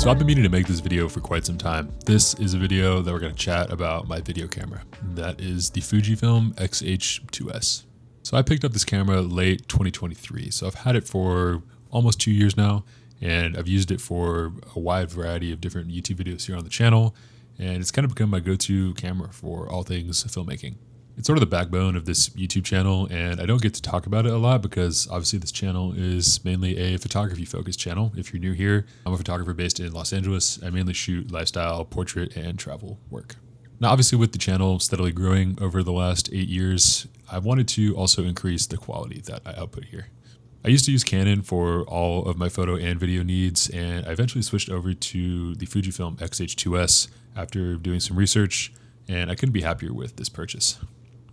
So I've been meaning to make this video for quite some time. This is a video that we're going to chat about my video camera. That is the Fujifilm X-H2S. So I picked up this camera late 2023. So I've had it for almost 2 years now, and I've used it for a wide variety of different YouTube videos here on the channel. And it's kind of become my go-to camera for all things filmmaking. It's sort of the backbone of this YouTube channel, and I don't get to talk about it a lot because obviously this channel is mainly a photography focused channel. If you're new here, I'm a photographer based in Los Angeles. I mainly shoot lifestyle, portrait, and travel work. Now, obviously with the channel steadily growing over the last 8 years, I wanted to also increase the quality that I output here. I used to use Canon for all of my photo and video needs, and I eventually switched over to the Fujifilm X-H2S after doing some research, and I couldn't be happier with this purchase.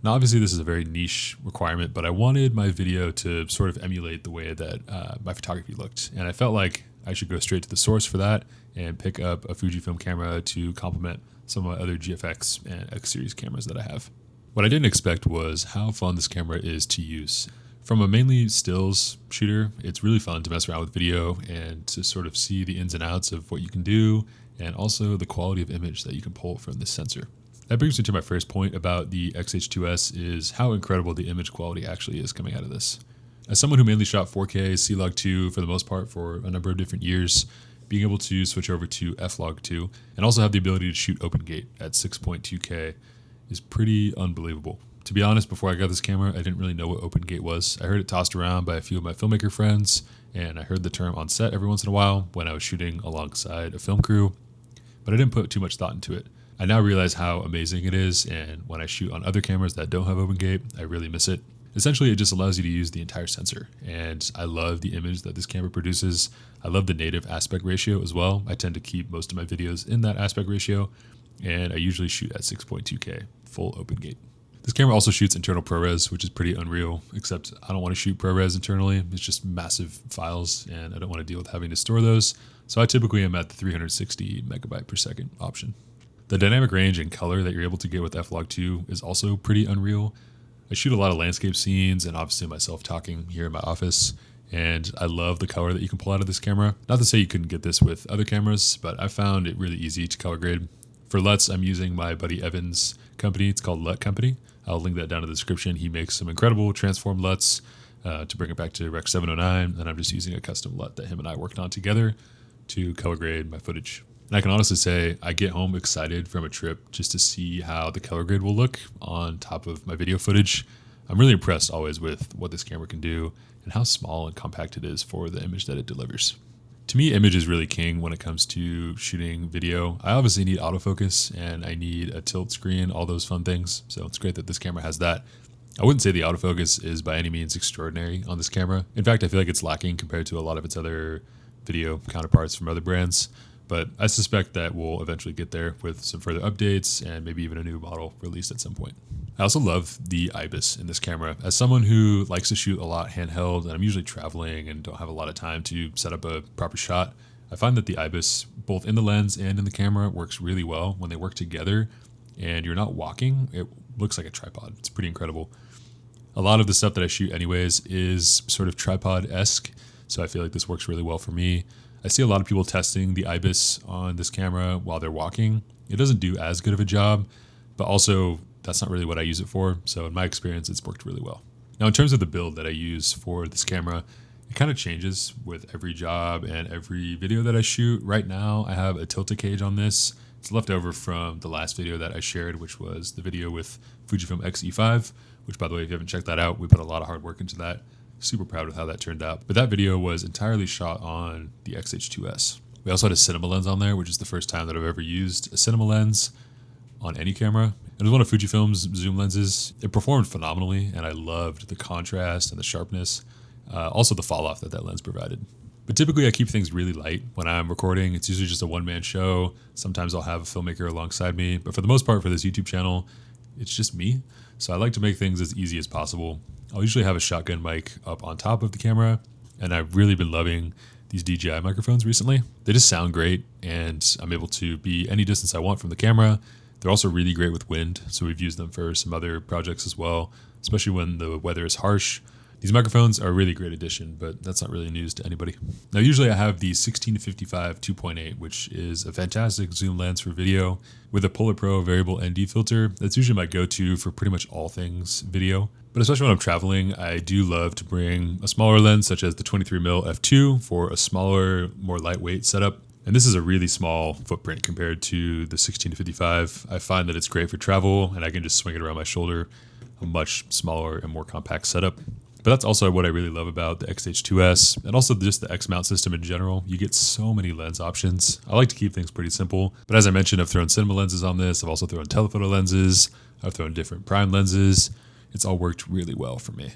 Now, obviously, this is a very niche requirement, but I wanted my video to sort of emulate the way that my photography looked. And I felt like I should go straight to the source for that and pick up a Fujifilm camera to complement some of my other GFX and X series cameras that I have. What I didn't expect was how fun this camera is to use. From a mainly stills shooter, it's really fun to mess around with video and to sort of see the ins and outs of what you can do, and also the quality of image that you can pull from this sensor. That brings me to my first point about the X-H2S is how incredible the image quality actually is coming out of this. As someone who mainly shot 4K C-Log2 for the most part for a number of different years, being able to switch over to F-Log2 and also have the ability to shoot open gate at 6.2K is pretty unbelievable. To be honest, before I got this camera, I didn't really know what open gate was. I heard it tossed around by a few of my filmmaker friends, and I heard the term on set every once in a while when I was shooting alongside a film crew, but I didn't put too much thought into it. I now realize how amazing it is, and when I shoot on other cameras that don't have open gate, I really miss it. Essentially, it just allows you to use the entire sensor, and I love the image that this camera produces. I love the native aspect ratio as well. I tend to keep most of my videos in that aspect ratio, and I usually shoot at 6.2K, full open gate. This camera also shoots internal ProRes, which is pretty unreal, except I don't want to shoot ProRes internally. It's just massive files, and I don't want to deal with having to store those. So I typically am at the 360 megabyte per second option. The dynamic range and color that you're able to get with F-Log2 is also pretty unreal. I shoot a lot of landscape scenes and obviously myself talking here in my office, and I love the color that you can pull out of this camera. Not to say you couldn't get this with other cameras, but I found it really easy to color grade. For LUTs, I'm using my buddy Evan's company. It's called LUT Company. I'll link that down in the description. He makes some incredible transform LUTs to bring it back to Rec 709, and I'm just using a custom LUT that him and I worked on together to color grade my footage. And I can honestly say I get home excited from a trip just to see how the color grade will look on top of my video footage. I'm really impressed always with what this camera can do and how small and compact it is for the image that it delivers. To me, image is really king when it comes to shooting video. I obviously need autofocus and I need a tilt screen, all those fun things. So it's great that this camera has that. I wouldn't say the autofocus is by any means extraordinary on this camera. In fact, I feel like it's lacking compared to a lot of its other video counterparts from other brands. But I suspect that we'll eventually get there with some further updates and maybe even a new model released at some point. I also love the IBIS in this camera. As someone who likes to shoot a lot handheld, and I'm usually traveling and don't have a lot of time to set up a proper shot, I find that the IBIS, both in the lens and in the camera, works really well when they work together and you're not walking. It looks like a tripod. It's pretty incredible. A lot of the stuff that I shoot anyways is sort of tripod-esque, so I feel like this works really well for me. I see a lot of people testing the IBIS on this camera while they're walking. It doesn't do as good of a job, but also that's not really what I use it for. So in my experience, it's worked really well. Now, in terms of the build that I use for this camera, it kind of changes with every job and every video that I shoot. Right now, I have a tilted cage on this. It's left over from the last video that I shared, which was the video with Fujifilm X-E5, which, by the way, if you haven't checked that out, we put a lot of hard work into that. Super proud with how that turned out. But that video was entirely shot on the X-H2S. We also had a cinema lens on there, which is the first time that I've ever used a cinema lens on any camera. It was one of Fujifilm's zoom lenses. It performed phenomenally, and I loved the contrast and the sharpness. Also the fall off that lens provided. But typically I keep things really light when I'm recording. It's usually just a one-man show. Sometimes I'll have a filmmaker alongside me, but for the most part for this YouTube channel, it's just me. So I like to make things as easy as possible. I'll usually have a shotgun mic up on top of the camera, and I've really been loving these DJI microphones recently. They just sound great, and I'm able to be any distance I want from the camera. They're also really great with wind, so we've used them for some other projects as well, especially when the weather is harsh. These microphones are a really great addition, but that's not really news to anybody. Now, usually I have the 16-55 2.8, which is a fantastic zoom lens for video with a Polar Pro variable ND filter. That's usually my go-to for pretty much all things video. But especially when I'm traveling, I do love to bring a smaller lens such as the 23mm f2 for a smaller, more lightweight setup. And this is a really small footprint compared to the 16-55. I find that it's great for travel and I can just swing it around my shoulder, a much smaller and more compact setup. But that's also what I really love about the X-H2S and also just the X-mount system in general. You get so many lens options. I like to keep things pretty simple. But as I mentioned, I've thrown cinema lenses on this. I've also thrown telephoto lenses. I've thrown different prime lenses. It's all worked really well for me.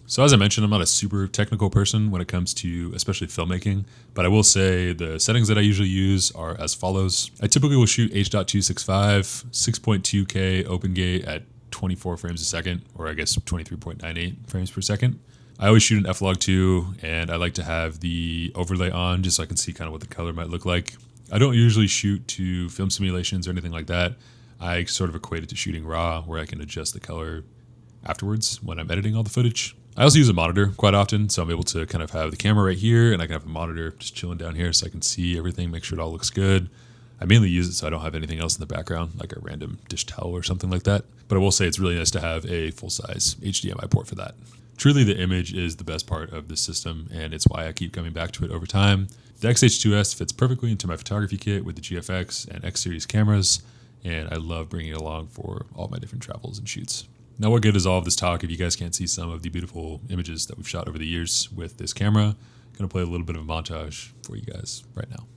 So as I mentioned, I'm not a super technical person when it comes to especially filmmaking, but I will say the settings that I usually use are as follows. I typically will shoot H.265, 6.2K open gate at 24 frames a second, or I guess 23.98 frames per second. I always shoot an F-Log2, and I like to have the overlay on just so I can see kind of what the color might look like. I don't usually shoot to film simulations or anything like that. I sort of equate it to shooting raw, where I can adjust the color afterwards when I'm editing all the footage. I also use a monitor quite often, so I'm able to kind of have the camera right here, and I can have a monitor just chilling down here so I can see everything, make sure it all looks good. I mainly use it so I don't have anything else in the background, like a random dish towel or something like that. But I will say it's really nice to have a full-size HDMI port for that. Truly, the image is the best part of this system, and it's why I keep coming back to it over time. The X-H2S fits perfectly into my photography kit with the GFX and X-Series cameras, and I love bringing it along for all my different travels and shoots. Now, what good is all of this talk if you guys can't see some of the beautiful images that we've shot over the years with this camera? I'm going to play a little bit of a montage for you guys right now.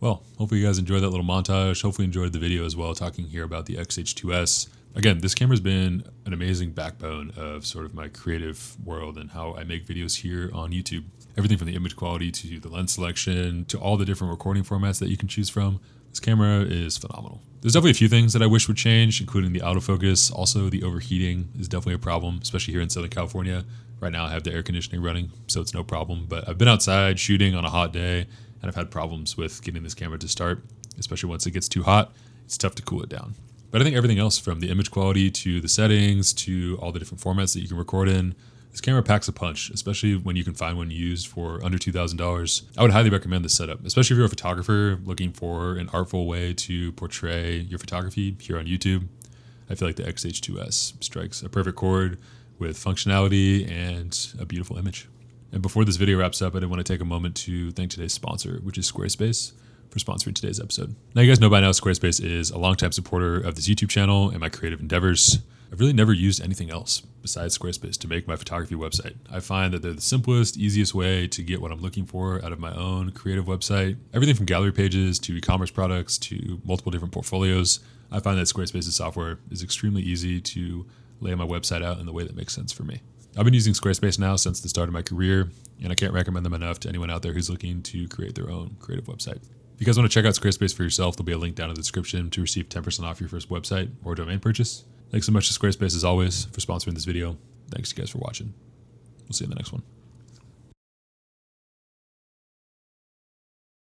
Well, hopefully you guys enjoyed that little montage. Hopefully you enjoyed the video as well, talking here about the X-H2S. Again, this camera's been an amazing backbone of sort of my creative world and how I make videos here on YouTube. Everything from the image quality to the lens selection to all the different recording formats that you can choose from. This camera is phenomenal. There's definitely a few things that I wish would change, including the autofocus. Also, the overheating is definitely a problem, especially here in Southern California. Right now I have the air conditioning running, so it's no problem. But I've been outside shooting on a hot day, and I've had problems with getting this camera to start, especially once it gets too hot. It's tough to cool it down. But I think everything else, from the image quality to the settings to all the different formats that you can record in, this camera packs a punch, especially when you can find one used for under $2,000. I would highly recommend this setup, especially if you're a photographer looking for an artful way to portray your photography here on YouTube. I feel like the X-H2S strikes a perfect chord with functionality and a beautiful image. And before this video wraps up, I did want to take a moment to thank today's sponsor, which is Squarespace. for sponsoring today's episode. Now, you guys know by now Squarespace is a longtime supporter of this YouTube channel and my creative endeavors. I've really never used anything else besides Squarespace to make my photography website. I find that they're the simplest, easiest way to get what I'm looking for out of my own creative website. Everything from gallery pages to e-commerce products to multiple different portfolios. I find that Squarespace's software is extremely easy to lay my website out in the way that makes sense for me. I've been using Squarespace now since the start of my career, and I can't recommend them enough to anyone out there who's looking to create their own creative website. If you guys want to check out Squarespace for yourself, there'll be a link down in the description to receive 10% off your first website or domain purchase. Thanks so much to Squarespace as always for sponsoring this video. Thanks you guys for watching. We'll see you in the next one.